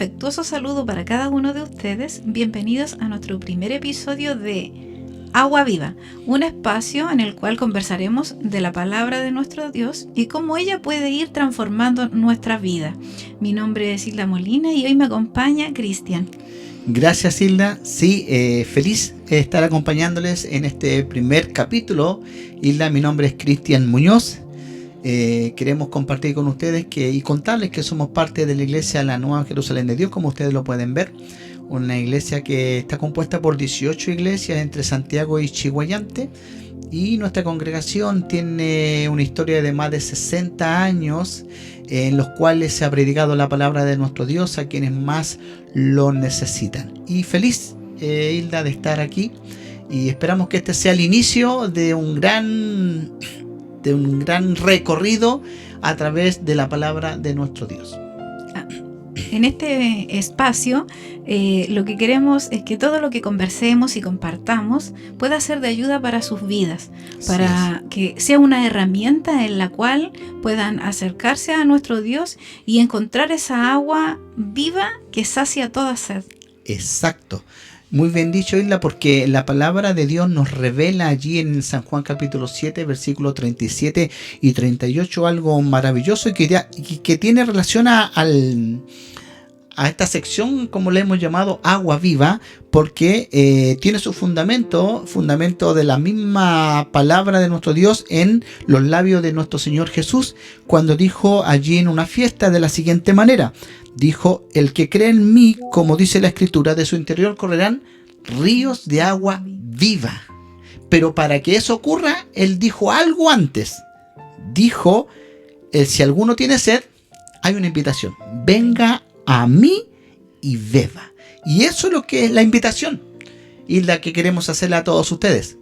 afectuoso saludo para cada uno de ustedes. Bienvenidos a nuestro primer episodio de Agua Viva, un espacio en el cual conversaremos de la palabra de nuestro Dios y cómo ella puede ir transformando nuestra vida. Mi nombre es Hilda Molina y hoy me acompaña Cristian. Gracias, Hilda. Sí, feliz de estar acompañándoles en este primer capítulo. Hilda, mi nombre es Cristian Muñoz. Queremos compartir con ustedes y contarles que somos parte de la iglesia La Nueva Jerusalén de Dios, como ustedes lo pueden ver. Una iglesia que está compuesta por 18 iglesias entre Santiago y Chiguayante. Y nuestra congregación tiene una historia de más de 60 años en los cuales se ha predicado la palabra de nuestro Dios a quienes más lo necesitan. Y feliz, Hilda, de estar aquí. Y esperamos que este sea el inicio de un gran recorrido a través de la palabra de nuestro Dios. En este espacio lo que queremos es que todo lo que conversemos y compartamos pueda ser de ayuda para sus vidas, para que sea una herramienta en la cual puedan acercarse a nuestro Dios y encontrar esa agua viva que sacia toda sed. Exacto. Muy bien dicho, Isla, porque la palabra de Dios nos revela allí en San Juan capítulo 7, versículos 37 y 38 algo maravilloso y que tiene relación a esta sección, como le hemos llamado, Agua Viva, porque tiene su fundamento de la misma palabra de nuestro Dios en los labios de nuestro Señor Jesús, cuando dijo allí en una fiesta de la siguiente manera. Dijo: el que cree en mí, como dice la Escritura, de su interior correrán ríos de agua viva. Pero para que eso ocurra, él dijo algo antes. Dijo: si alguno tiene sed, hay una invitación. Venga a mí y beba. Y eso es lo que es la invitación. Y la que queremos hacerle a todos ustedes.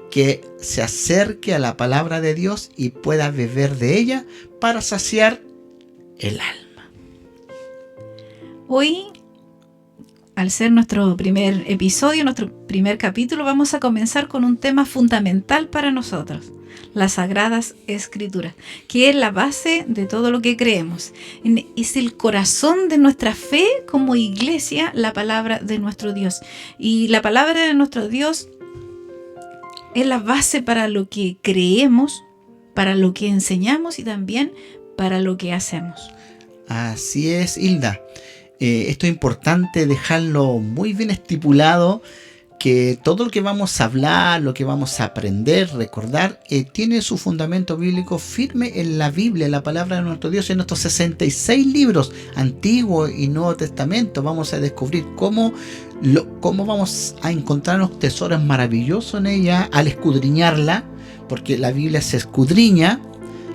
Que se acerque a la palabra de Dios y pueda beber de ella para saciar el alma. Hoy, al ser nuestro primer episodio, nuestro primer capítulo, vamos a comenzar con un tema fundamental para nosotros: las Sagradas Escrituras, que es la base de todo lo que creemos. Es el corazón de nuestra fe como iglesia, la palabra de nuestro Dios. Y la palabra de nuestro Dios es la base para lo que creemos, para lo que enseñamos y también para lo que hacemos. Así es, Hilda. Esto es importante dejarlo muy bien estipulado, que todo lo que vamos a hablar, lo que vamos a aprender, recordar, tiene su fundamento bíblico firme en la Biblia, en la palabra de nuestro Dios, en nuestros 66 libros, Antiguo y Nuevo Testamento. Vamos a descubrir cómo vamos a encontrarnos tesoros maravillosos en ella al escudriñarla, porque la Biblia se escudriña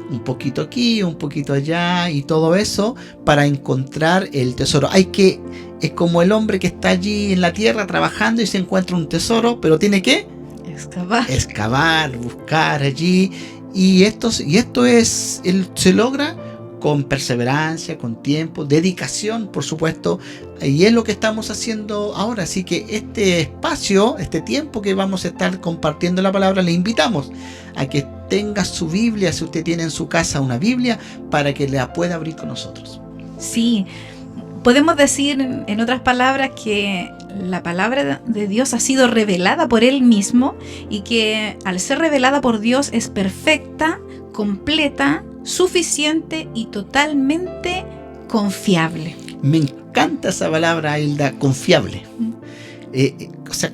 un poquito aquí, un poquito allá y todo eso para encontrar el tesoro. Es como el hombre que está allí en la tierra trabajando y se encuentra un tesoro, pero tiene que excavar, buscar allí, y esto se logra con perseverancia, con tiempo, dedicación, por supuesto, y es lo que estamos haciendo ahora. Así que este espacio, este tiempo que vamos a estar compartiendo la palabra, le invitamos a que tenga su Biblia, si usted tiene en su casa una Biblia, para que la pueda abrir con nosotros. Sí, podemos decir en otras palabras que la palabra de Dios ha sido revelada por Él mismo y que al ser revelada por Dios es perfecta, completa, suficiente y totalmente confiable. Me encanta esa palabra, Hilda, confiable.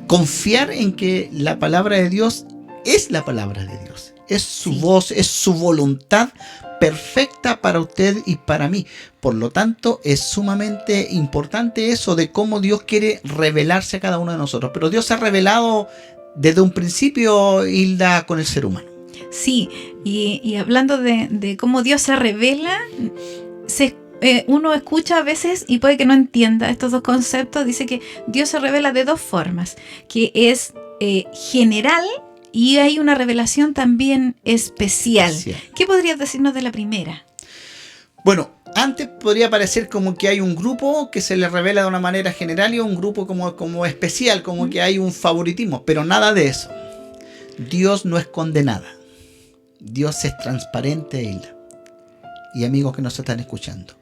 Confiar en que la palabra de Dios es la palabra de Dios. Es su voz, es su voluntad perfecta para usted y para mí. Por lo tanto, es sumamente importante eso de cómo Dios quiere revelarse a cada uno de nosotros. Pero Dios se ha revelado desde un principio, Hilda, con el ser humano. Sí, y hablando de cómo Dios se revela, uno escucha a veces y puede que no entienda estos dos conceptos. Dice que Dios se revela de dos formas, que es general, y hay una revelación también especial. ¿Qué podrías decirnos de la primera? Bueno, antes podría parecer como que hay un grupo que se le revela de una manera general y un grupo como especial, como que hay un favoritismo, pero nada de eso. Dios no esconde nada. Dios es transparente, Hilda. Y amigos que nos están escuchando,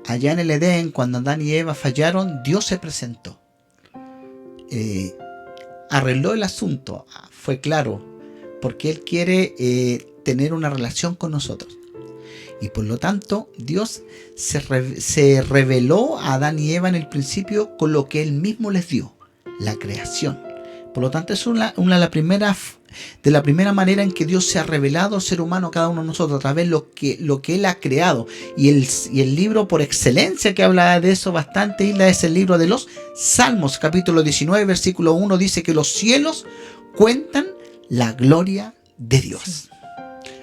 allá en el Edén, cuando Adán y Eva fallaron, Dios se presentó. Arregló el asunto, fue claro, porque Él quiere tener una relación con nosotros. Y por lo tanto, Dios se reveló a Adán y Eva en el principio con lo que Él mismo les dio, la creación. Por lo tanto, es una de la primera manera en que Dios se ha revelado al ser humano, a cada uno de nosotros, a través de lo que Él ha creado. Y el libro por excelencia que habla de eso bastante, Hilda, es el libro de los Salmos, capítulo 19, versículo 1, dice que los cielos cuentan la gloria de Dios. Sí.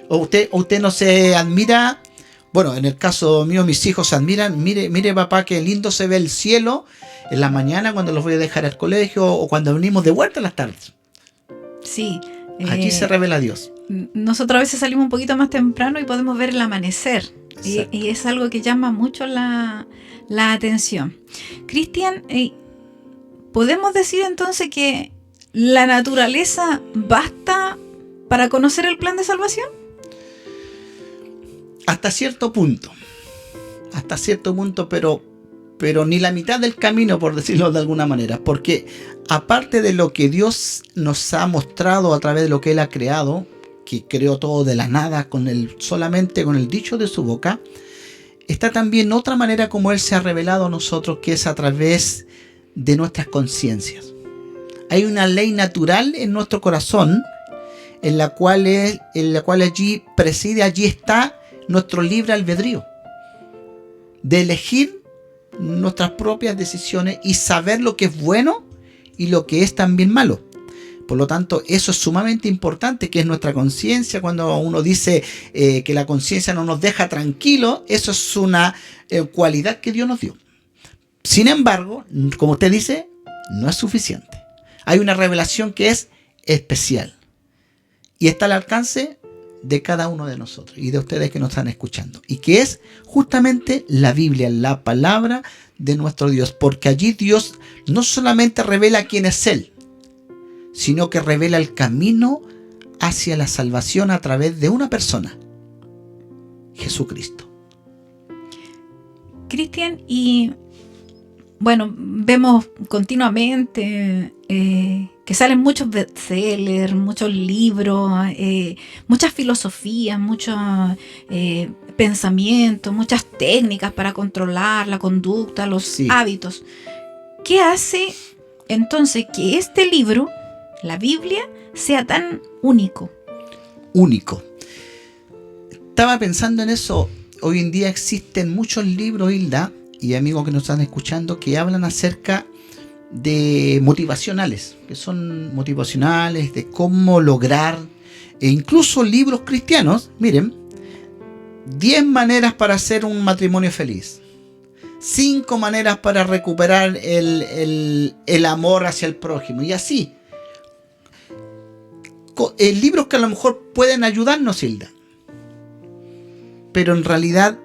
Usted no se admira. Bueno, en el caso mío, mis hijos se admiran. Mire papá, qué lindo se ve el cielo en la mañana cuando los voy a dejar al colegio o cuando venimos de vuelta en las tardes. Sí. Aquí se revela Dios. Nosotros a veces salimos un poquito más temprano y podemos ver el amanecer. Y es algo que llama mucho la atención. Cristian, ¿podemos decir entonces que la naturaleza basta para conocer el plan de salvación? Hasta cierto punto, pero ni la mitad del camino, por decirlo de alguna manera, porque aparte de lo que Dios nos ha mostrado a través de lo que Él ha creado, que creó todo de la nada solamente con el dicho de su boca, está también otra manera como Él se ha revelado a nosotros, que es a través de nuestras conciencias. Hay una ley natural en nuestro corazón, en la cual allí está nuestro libre albedrío, de elegir nuestras propias decisiones y saber lo que es bueno y lo que es también malo. Por lo tanto, eso es sumamente importante, que es nuestra conciencia. Cuando uno dice que la conciencia no nos deja tranquilo, eso es una cualidad que Dios nos dio. Sin embargo, como usted dice, no es suficiente. Hay una revelación que es especial y está al alcance de cada uno de nosotros y de ustedes que nos están escuchando, y que es justamente la Biblia, la palabra de nuestro Dios, porque allí Dios no solamente revela quién es Él, sino que revela el camino hacia la salvación a través de una persona, Jesucristo. Cristian, y bueno, vemos continuamente que salen muchos bestsellers, muchos libros, muchas filosofías, muchos pensamientos, muchas técnicas para controlar la conducta, los hábitos. ¿Qué hace entonces que este libro, la Biblia, sea tan único? Único. Estaba pensando en eso. Hoy en día existen muchos libros, Hilda, y amigos que nos están escuchando, que hablan acerca de motivacionales, que son motivacionales, de cómo lograr, e incluso libros cristianos. Miren, 10 maneras para hacer un matrimonio feliz, 5 maneras para recuperar el amor hacia el prójimo, y así. Libros que a lo mejor pueden ayudarnos, Hilda, pero en realidad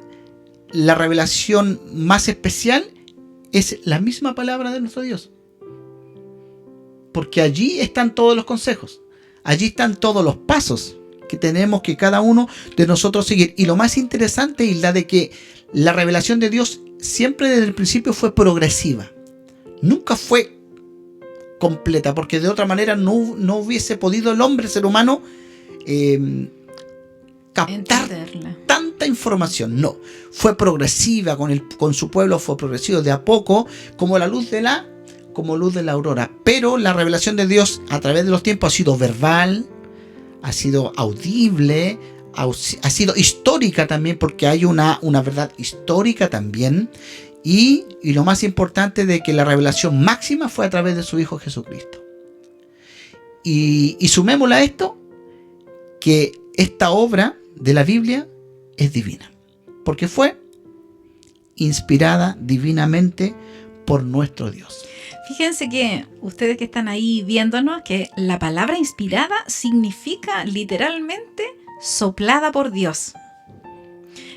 la revelación más especial es la misma palabra de nuestro Dios. Porque allí están todos los consejos. Allí están todos los pasos que tenemos que cada uno de nosotros seguir. Y lo más interesante, Hilda, de que la revelación de Dios siempre desde el principio fue progresiva. Nunca fue completa, porque de otra manera no hubiese podido el hombre, el ser humano, captar tanta información. No, fue progresiva con su pueblo, fue progresivo de a poco, como la luz de la aurora. Pero la revelación de Dios a través de los tiempos ha sido verbal, ha sido audible, ha sido histórica también, porque hay una verdad histórica también. Y lo más importante, de que la revelación máxima fue a través de su Hijo Jesucristo. Y sumémosle a esto que esta obra de la Biblia es divina, porque fue inspirada divinamente por nuestro Dios. Fíjense que ustedes que están ahí viéndonos, que la palabra inspirada significa literalmente soplada por Dios.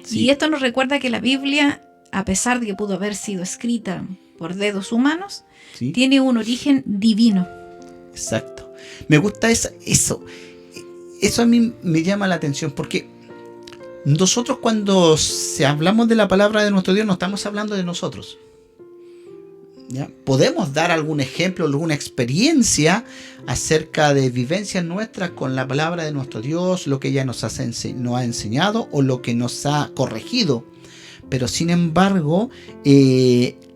Sí. Y esto nos recuerda que la Biblia, a pesar de que pudo haber sido escrita por dedos humanos, ¿sí?, tiene un origen divino. Exacto. Me gusta eso. Eso a mí me llama la atención, porque Nosotros cuando hablamos de la palabra de nuestro Dios no estamos hablando de nosotros. ¿Ya? Podemos dar algún ejemplo, alguna experiencia acerca de vivencias nuestras con la palabra de nuestro Dios, lo que ella nos ha enseñado o lo que nos ha corregido. Pero sin embargo,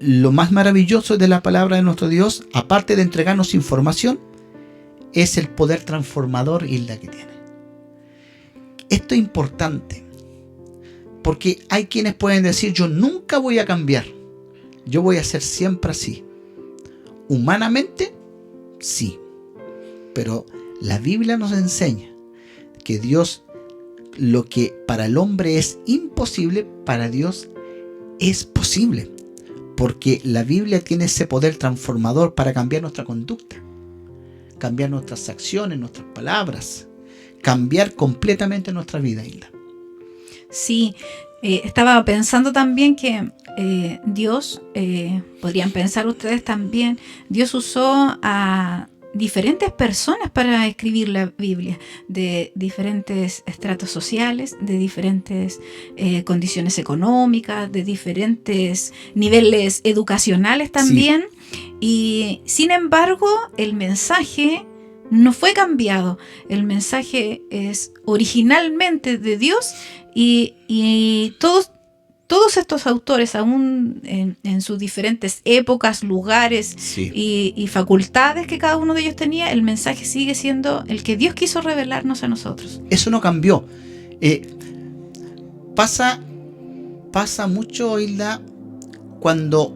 lo más maravilloso de la palabra de nuestro Dios, aparte de entregarnos información, es el poder transformador, Hilda, que tiene. Esto es importante, porque hay quienes pueden decir: yo nunca voy a cambiar, yo voy a ser siempre así. Humanamente, sí, pero la Biblia nos enseña que Dios, lo que para el hombre es imposible, para Dios es posible, porque la Biblia tiene ese poder transformador para cambiar nuestra conducta, cambiar nuestras acciones, nuestras palabras, cambiar completamente nuestra vida, Hilda. Sí, estaba pensando también que Dios, podrían pensar ustedes también, Dios usó a diferentes personas para escribir la Biblia, de diferentes estratos sociales, de diferentes condiciones económicas, de diferentes niveles educacionales también. Sí. Y sin embargo, el mensaje no fue cambiado. El mensaje es originalmente de Dios y todos estos autores, aún en sus diferentes épocas, lugares, sí, y facultades que cada uno de ellos tenía, el mensaje sigue siendo el que Dios quiso revelarnos a nosotros. Eso no cambió. Pasa mucho, Hilda, cuando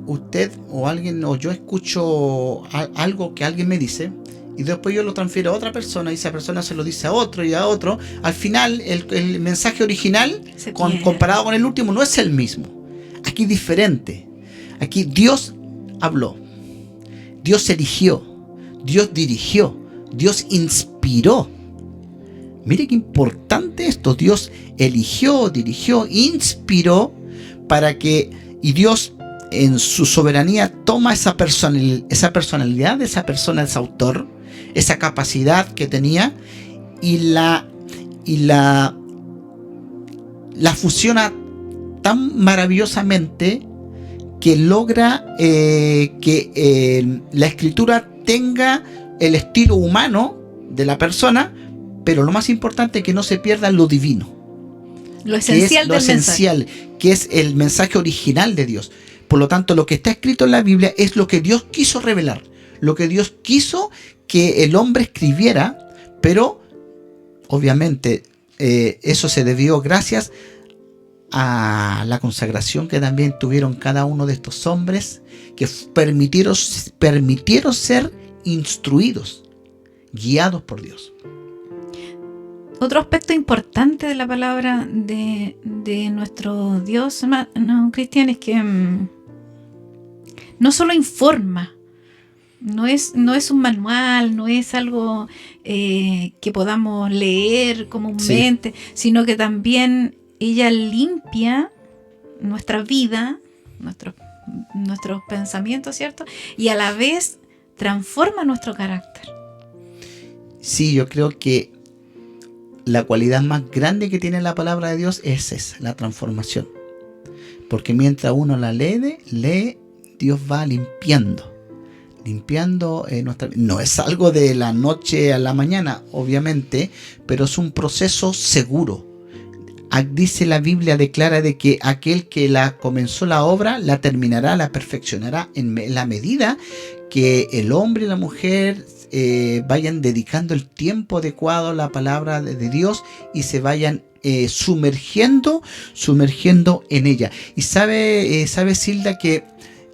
usted o alguien o yo escucho algo que alguien me dice y después yo lo transfiero a otra persona y esa persona se lo dice a otro y a otro. Al final el mensaje original comparado con el último no es el mismo. Aquí es diferente. Aquí Dios habló, Dios eligió, Dios dirigió, Dios inspiró. Mire qué importante esto. Dios eligió, dirigió, inspiró y Dios en su soberanía toma esa personalidad de esa persona, ese autor, esa capacidad que tenía y la fusiona tan maravillosamente que logra que la escritura tenga el estilo humano de la persona, pero lo más importante es que no se pierda lo divino, lo esencial del mensaje, que es el mensaje original de Dios. Por lo tanto, lo que está escrito en la Biblia es lo que Dios quiso revelar, lo que Dios quiso que el hombre escribiera, pero obviamente eso se debió gracias a la consagración que también tuvieron cada uno de estos hombres que permitieron ser instruidos, guiados por Dios. Otro aspecto importante de la palabra de nuestro Dios, hermano Cristian, es que no solo informa, no es un manual, no es algo que podamos leer comúnmente, sí, sino que también ella limpia nuestra vida, nuestros pensamientos, ¿cierto? Y a la vez transforma nuestro carácter. Sí, yo creo que la cualidad más grande que tiene la palabra de Dios es esa, la transformación. Porque mientras uno la lee, Dios va limpiando nuestra vida. No es algo de la noche a la mañana, obviamente, pero es un proceso seguro. Dice la Biblia, declara de que aquel que comenzó la obra, la terminará, la perfeccionará en la medida que el hombre y la mujer vayan dedicando el tiempo adecuado a la palabra de Dios y se vayan sumergiendo en ella. Y sabe Hilda, que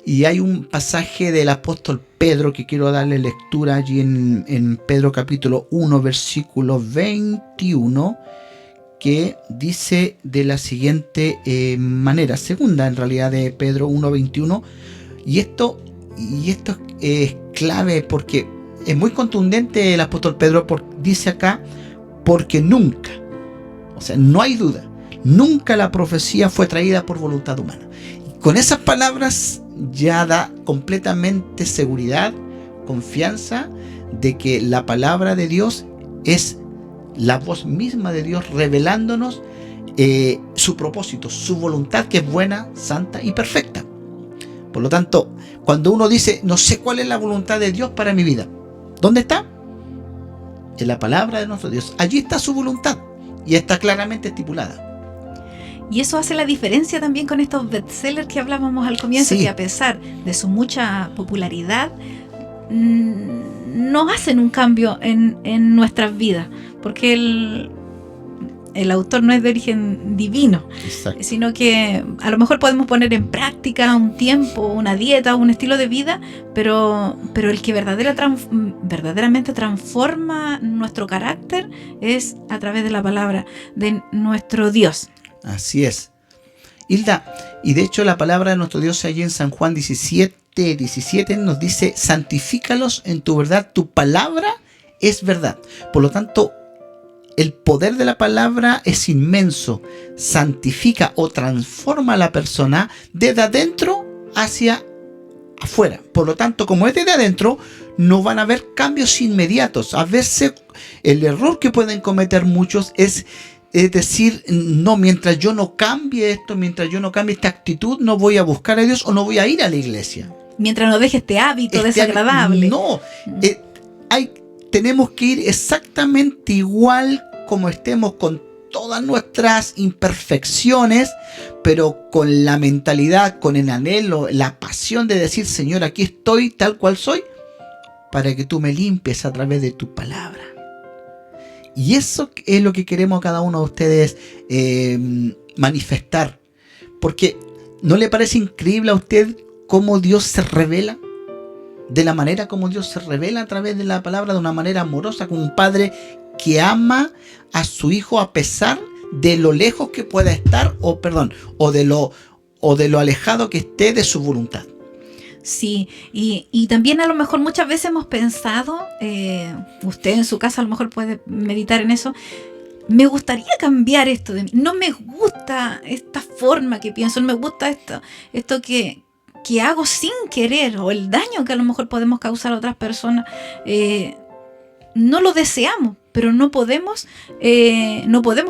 y hay un pasaje del apóstol Pedro que quiero darle lectura allí en Pedro capítulo 1 versículo 21, que dice de la siguiente manera, segunda en realidad de Pedro 1:21, y esto es clave porque es muy contundente el apóstol Pedro, dice acá, porque nunca, o sea, no hay duda, nunca la profecía fue traída por voluntad humana. Y con esas palabras ya da completamente seguridad, confianza de que la palabra de Dios es la voz misma de Dios revelándonos su propósito, su voluntad, que es buena, santa y perfecta. Por lo tanto, cuando uno dice, no sé cuál es la voluntad de Dios para mi vida, ¿dónde está? En la palabra de nuestro Dios. Allí está su voluntad y está claramente estipulada. Y eso hace la diferencia también con estos bestsellers que hablábamos al comienzo, Sí. que a pesar de su mucha popularidad, no hacen un cambio en nuestras vidas, porque el autor no es de origen divino. Exacto. Sino que a lo mejor podemos poner en práctica un tiempo, una dieta, un estilo de vida, pero el que verdaderamente transforma nuestro carácter es a través de la palabra de nuestro Dios. Así es. Hilda, y de hecho la palabra de nuestro Dios allí en San Juan 17 nos dice, santifícalos en tu verdad, tu palabra es verdad. Por lo tanto, el poder de la palabra es inmenso, santifica o transforma a la persona desde adentro hacia afuera. Por lo tanto, como es desde adentro, no van a haber cambios inmediatos. A veces el error que pueden cometer muchos es decir, no, mientras yo no cambie esto, mientras yo no cambie esta actitud, no voy a buscar a Dios o no voy a ir a la iglesia. Mientras no deje este hábito desagradable. No, tenemos que ir exactamente igual como estemos, con todas nuestras imperfecciones, pero con la mentalidad, con el anhelo, la pasión de decir, Señor, aquí estoy tal cual soy, para que tú me limpies a través de tu palabra. Y eso es lo que queremos cada uno de ustedes manifestar. Porque ¿no le parece increíble a usted cómo Dios se revela? De la manera como Dios se revela a través de la palabra, de una manera amorosa, como un padre que ama a su hijo a pesar de lo lejos que pueda estar, o de lo alejado que esté de su voluntad. Sí, y también a lo mejor muchas veces hemos pensado, usted en su casa a lo mejor puede meditar en eso, me gustaría cambiar esto de mí, no me gusta esta forma que pienso, no me gusta esto que hago sin querer, o el daño que a lo mejor podemos causar a otras personas, no lo deseamos, pero no podemos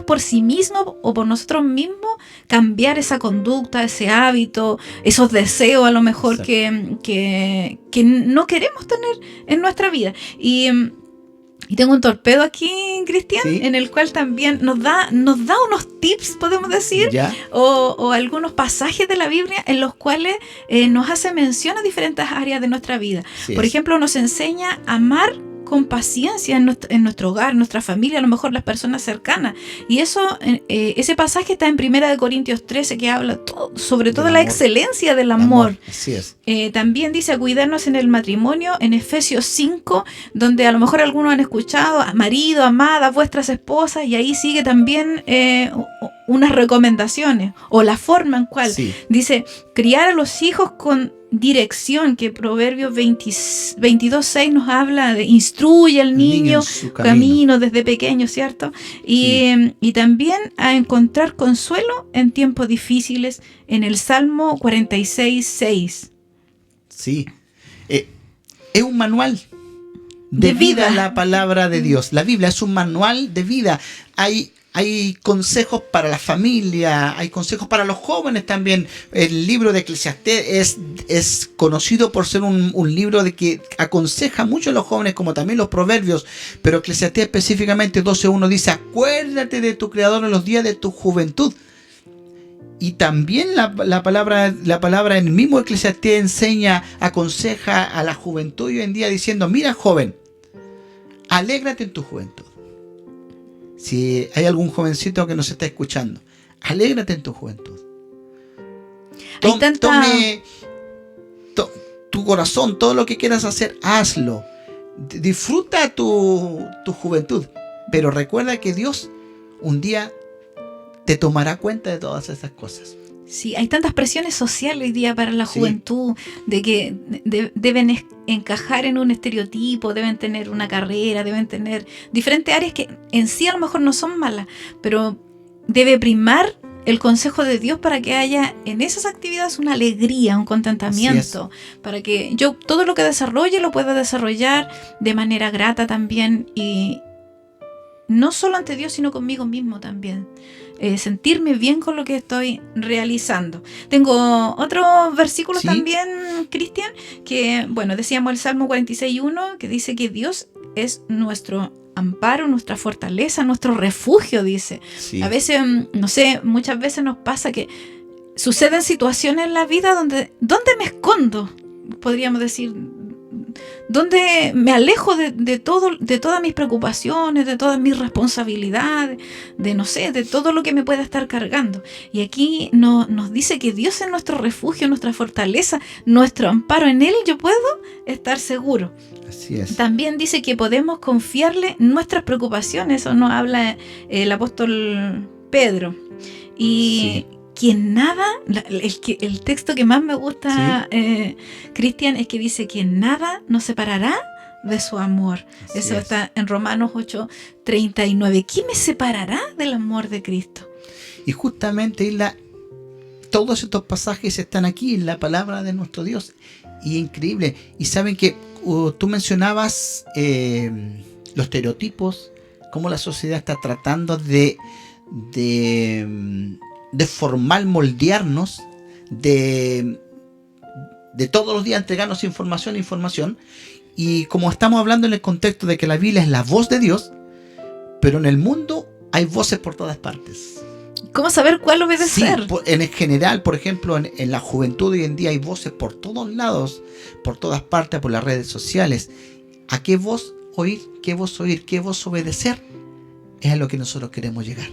por sí mismos o por nosotros mismos cambiar esa conducta, ese hábito, esos deseos a lo mejor que no queremos tener en nuestra vida. Y tengo un torpedo aquí, Cristian, ¿sí? En el cual también nos da unos tips, podemos decir, o algunos pasajes de la Biblia en los cuales nos hace mención a diferentes áreas de nuestra vida. Sí, por ejemplo, nos enseña a amar con paciencia en nuestro hogar, en nuestra familia, a lo mejor las personas cercanas. Y ese pasaje está en 1 Corintios 13, que habla sobre todo la excelencia del amor. Así es. También dice a cuidarnos en el matrimonio, en Efesios 5, donde a lo mejor algunos han escuchado, marido, amada, vuestras esposas, y ahí sigue también unas recomendaciones, o la forma en cual dice, criar a los hijos con dirección, que Proverbios 22:6 nos habla de instruye al niño su camino desde pequeño, ¿cierto? Y también a encontrar consuelo en tiempos difíciles, en el Salmo 46:6. Sí, es un manual de vida la palabra de Dios. La Biblia es un manual de vida. Hay consejos para la familia, hay consejos para los jóvenes también. El libro de Eclesiastés es conocido por ser un libro de que aconseja mucho a los jóvenes, como también los proverbios. Pero Eclesiastés específicamente 12:1 dice, acuérdate de tu Creador en los días de tu juventud. Y también la palabra en el mismo Eclesiastés enseña, aconseja a la juventud hoy en día diciendo, mira joven, alégrate en tu juventud. Si hay algún jovencito que nos está escuchando, alégrate en tu juventud. Tome tu corazón, todo lo que quieras hacer, hazlo. Disfruta tu juventud. Pero recuerda que Dios un día te tomará cuenta de todas esas cosas. Sí, hay tantas presiones sociales hoy día para la juventud, de que deben encajar en un estereotipo, deben tener una carrera, deben tener diferentes áreas que en sí a lo mejor no son malas, pero debe primar el consejo de Dios para que haya en esas actividades una alegría, un contentamiento, para que yo todo lo que desarrolle lo pueda desarrollar de manera grata también, y no solo ante Dios, sino conmigo mismo también. sentirme bien con lo que estoy realizando. Tengo otros versículos también, Cristian, que, bueno, decíamos el Salmo 46:1, que dice que Dios es nuestro amparo, nuestra fortaleza, nuestro refugio, dice. Sí. A veces, no sé, muchas veces nos pasa que suceden situaciones en la vida donde me escondo, podríamos decir, donde me alejo de todas mis preocupaciones, de todas mis responsabilidades, de todo lo que me pueda estar cargando. Y aquí nos dice que Dios es nuestro refugio, nuestra fortaleza, nuestro amparo. En Él yo puedo estar seguro. Así es. También dice que podemos confiarle nuestras preocupaciones. Eso nos habla el apóstol Pedro. Y que nada, el texto que más me gusta, Cristian, es que dice que nada nos separará de su amor. Eso está en Romanos 8:39. ¿Quién me separará del amor de Cristo? Y justamente todos estos pasajes están aquí en la palabra de nuestro Dios. Y increíble. Y saben que tú mencionabas los estereotipos, cómo la sociedad está tratando de formar, moldearnos, de todos los días entregarnos información. Y como estamos hablando en el contexto de que la Biblia es la voz de Dios, pero en el mundo hay voces por todas partes. ¿Cómo saber cuál obedecer? Sí, en general, por ejemplo, en la juventud hoy en día hay voces por todos lados, por todas partes, por las redes sociales. ¿A qué voz oír? ¿Qué voz oír? ¿Qué voz obedecer? Es a lo que nosotros queremos llegar.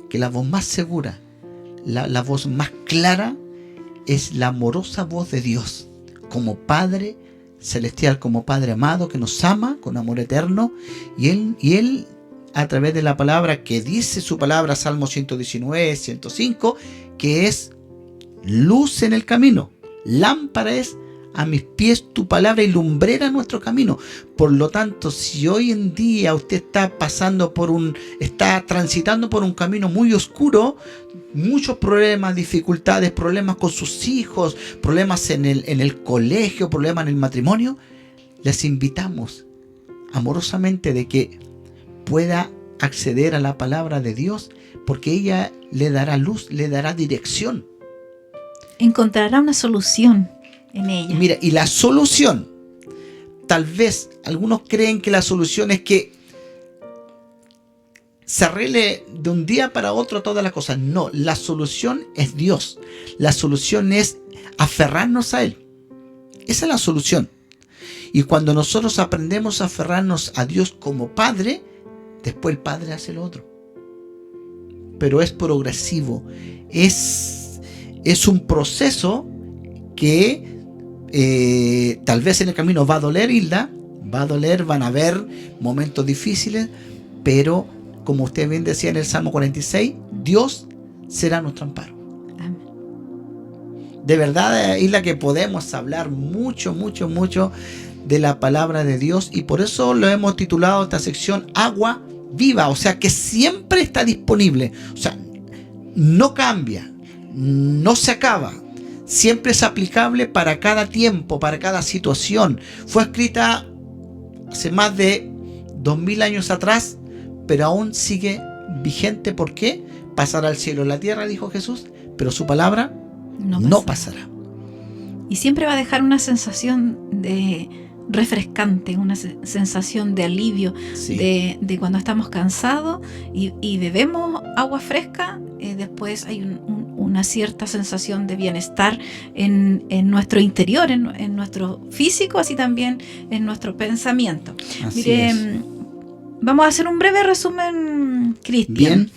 Que la voz más segura, la voz más clara, es la amorosa voz de Dios, como Padre celestial, como Padre amado, que nos ama con amor eterno, y Él a través de la palabra que dice su palabra, Salmo 119, 105, que es luz en el camino, lámpara es a mis pies tu palabra y lumbrera nuestro camino. Por lo tanto, si hoy en día usted está transitando por un camino muy oscuro, muchos problemas, dificultades, problemas con sus hijos, problemas en el colegio, problemas en el matrimonio, les invitamos amorosamente de que pueda acceder a la palabra de Dios, porque ella le dará luz, le dará dirección. Encontrará una solución en ella. Mira, y la solución, tal vez algunos creen que la solución es que se arregle de un día para otro todas las cosas. No, la solución es Dios. La solución es aferrarnos a Él. Esa es la solución. Y cuando nosotros aprendemos a aferrarnos a Dios como Padre, después el Padre hace lo otro. Pero es progresivo. Es un proceso que tal vez en el camino va a doler, Hilda. Va a doler, van a haber momentos difíciles. Pero como usted bien decía en el Salmo 46, Dios será nuestro amparo. Amén. De verdad, Hilda, que podemos hablar mucho de la palabra de Dios. Y por eso lo hemos titulado esta sección Agua Viva, o sea que siempre está disponible, o sea, no cambia, no se acaba, siempre es aplicable para cada tiempo, para cada situación. Fue escrita hace más de 2000 años atrás, pero aún sigue vigente. ¿Por qué? Pasará el cielo y la tierra, dijo Jesús, pero su palabra no pasará. Y siempre va a dejar una sensación de refrescante, una sensación de alivio, sí, de cuando estamos cansados y bebemos agua fresca, después hay una cierta sensación de bienestar en nuestro interior, en nuestro físico, así también en nuestro pensamiento. Mire, vamos a hacer un breve resumen, Cristian. Bien.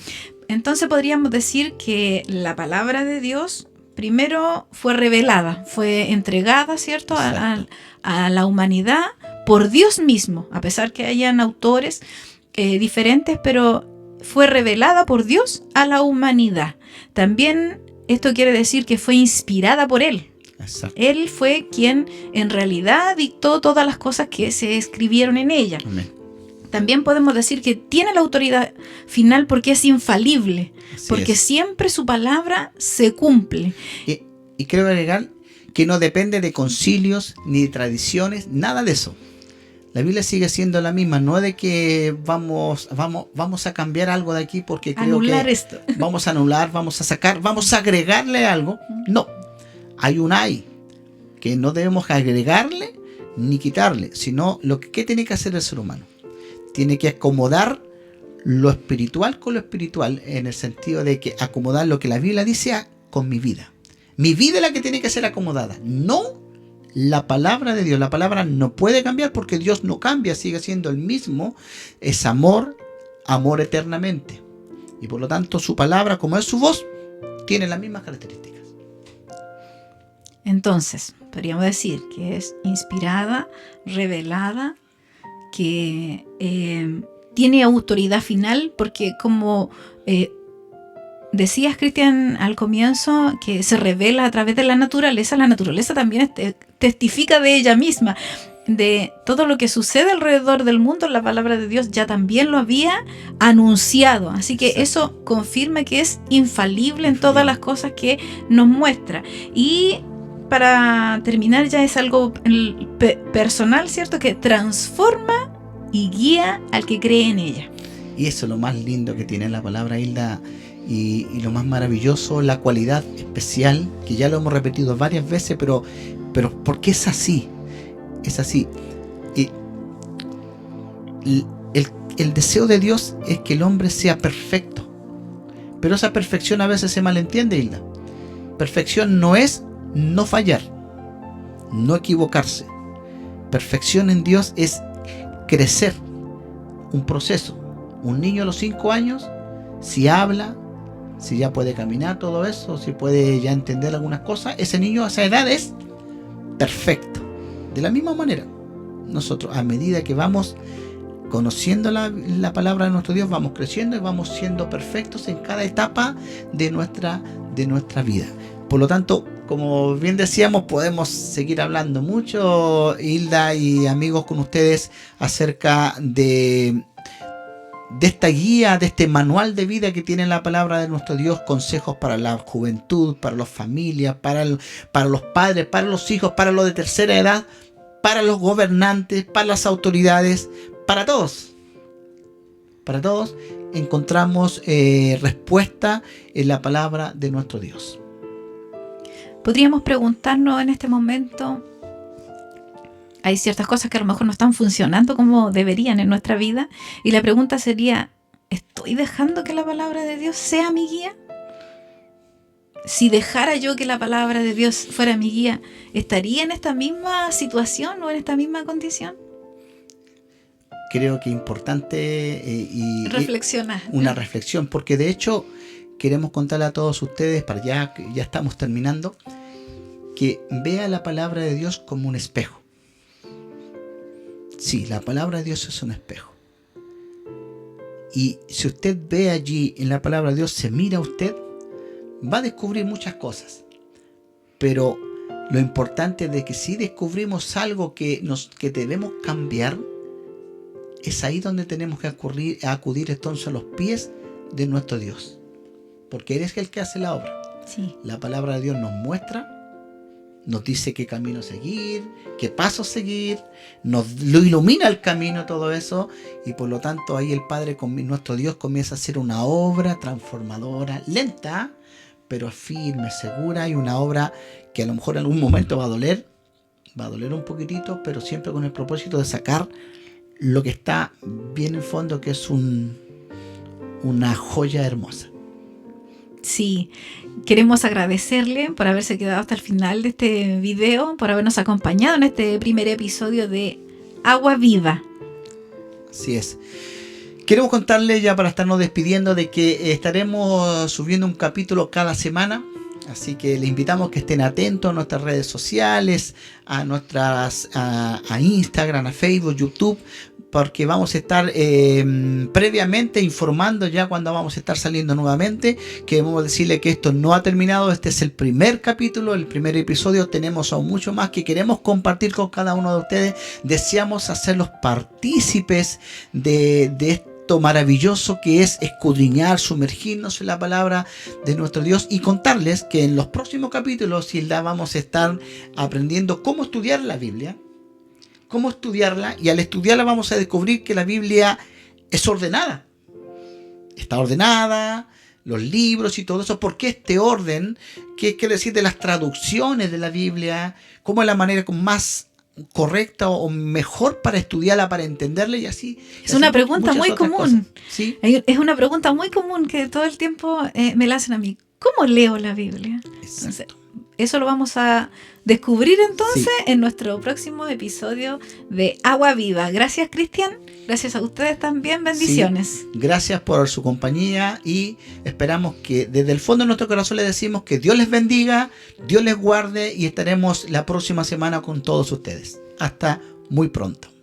Entonces podríamos decir que la palabra de Dios primero fue revelada, fue entregada, ¿cierto?, a la humanidad por Dios mismo, a pesar que hayan autores diferentes, pero fue revelada por Dios a la humanidad. También esto quiere decir que fue inspirada por Él. Exacto. Él fue quien en realidad dictó todas las cosas que se escribieron en ella. Amén. También podemos decir que tiene la autoridad final porque es infalible, porque siempre su palabra se cumple. Y creo agregar que no depende de concilios ni de tradiciones, nada de eso. La Biblia sigue siendo la misma, no de que vamos a cambiar algo de aquí porque creo anular que esto. vamos a anular, vamos a sacar, vamos a agregarle algo. No, hay un hay que no debemos agregarle ni quitarle, sino ¿qué tiene que hacer el ser humano? Tiene que acomodar lo espiritual con lo espiritual, en el sentido de que acomodar lo que la Biblia dice con mi vida. Mi vida es la que tiene que ser acomodada, no la palabra de Dios. La palabra no puede cambiar porque Dios no cambia, sigue siendo el mismo. Es amor eternamente. Y por lo tanto su palabra, como es su voz, tiene las mismas características. Entonces, podríamos decir que es inspirada, revelada, que tiene autoridad final, porque como decías, Cristian, al comienzo, que se revela a través de la naturaleza también testifica de ella misma, de todo lo que sucede alrededor del mundo. La palabra de Dios ya también lo había anunciado, así que eso confirma que es infalible en todas las cosas que nos muestra. Y para terminar, ya es algo personal, ¿cierto? Que transforma y guía al que cree en ella. Y eso es lo más lindo que tiene la palabra, Hilda, y lo más maravilloso, la cualidad especial, que ya lo hemos repetido varias veces, pero porque es así. Es así. Y el deseo de Dios es que el hombre sea perfecto. Pero esa perfección a veces se malentiende, Hilda. Perfección no es no fallar, no equivocarse. Perfección en Dios es crecer, un proceso. Un niño a los 5 años, si habla, si ya puede caminar, todo eso, si puede ya entender algunas cosas, ese niño a esa edad es perfecto. De la misma manera, nosotros a medida que vamos conociendo la palabra de nuestro Dios, vamos creciendo y vamos siendo perfectos en cada etapa de nuestra vida. Por lo tanto, como bien decíamos, podemos seguir hablando mucho, Hilda y amigos, con ustedes acerca de esta guía, de este manual de vida que tiene la palabra de nuestro Dios, consejos para la juventud, para las familias, para los padres, para los hijos, para los de tercera edad, para los gobernantes, para las autoridades, para todos. Para todos encontramos respuesta en la palabra de nuestro Dios. Podríamos preguntarnos en este momento, hay ciertas cosas que a lo mejor no están funcionando como deberían en nuestra vida, y la pregunta sería, ¿estoy dejando que la palabra de Dios sea mi guía? Si dejara yo que la palabra de Dios fuera mi guía, ¿estaría en esta misma situación o en esta misma condición? Creo que es importante reflexionar. Una reflexión, porque de hecho queremos contarle a todos ustedes, ya estamos terminando, que vea la palabra de Dios como un espejo. Sí, la palabra de Dios es un espejo. Y si usted ve allí en la palabra de Dios, se mira a usted, va a descubrir muchas cosas. Pero lo importante es de que si descubrimos algo que debemos cambiar, es ahí donde tenemos que acudir entonces a los pies de nuestro Dios. Porque Él es el que hace la obra. Sí. La palabra de Dios nos muestra, nos dice qué camino seguir, qué paso seguir, nos lo ilumina el camino, todo eso, y por lo tanto ahí el Padre, nuestro Dios, comienza a hacer una obra transformadora, lenta, pero firme, segura, y una obra que a lo mejor en algún momento va a doler un poquitito, pero siempre con el propósito de sacar lo que está bien en fondo, que es una joya hermosa. Sí, queremos agradecerle por haberse quedado hasta el final de este video, por habernos acompañado en este primer episodio de Agua Viva. Así es. Queremos contarle, ya para estarnos despidiendo, de que estaremos subiendo un capítulo cada semana. Así que les invitamos que estén atentos a nuestras redes sociales, a Instagram, a Facebook, YouTube, porque vamos a estar previamente informando ya cuando vamos a estar saliendo nuevamente. Queremos decirle que esto no ha terminado, este es el primer capítulo, el primer episodio. Tenemos aún mucho más que queremos compartir con cada uno de ustedes. Deseamos hacerlos partícipes de esto maravilloso que es escudriñar, sumergirnos en la palabra de nuestro Dios, y contarles que en los próximos capítulos, Hilda, vamos a estar aprendiendo cómo estudiar la Biblia, cómo estudiarla, y al estudiarla vamos a descubrir que la Biblia es ordenada. Está ordenada, los libros y todo eso. ¿Por qué este orden? ¿Qué quiere decir de las traducciones de la Biblia? ¿Cómo es la manera más correcta o mejor para estudiarla, para entenderla? Y así. Es una pregunta muy común. ¿Sí? Es una pregunta muy común que todo el tiempo me la hacen a mí. ¿Cómo leo la Biblia? Entonces, eso lo vamos a descubrir entonces en nuestro próximo episodio de Agua Viva. Gracias, Cristian. Gracias a ustedes también. Bendiciones. Sí. Gracias por su compañía y esperamos que desde el fondo de nuestro corazón les decimos que Dios les bendiga, Dios les guarde y estaremos la próxima semana con todos ustedes. Hasta muy pronto.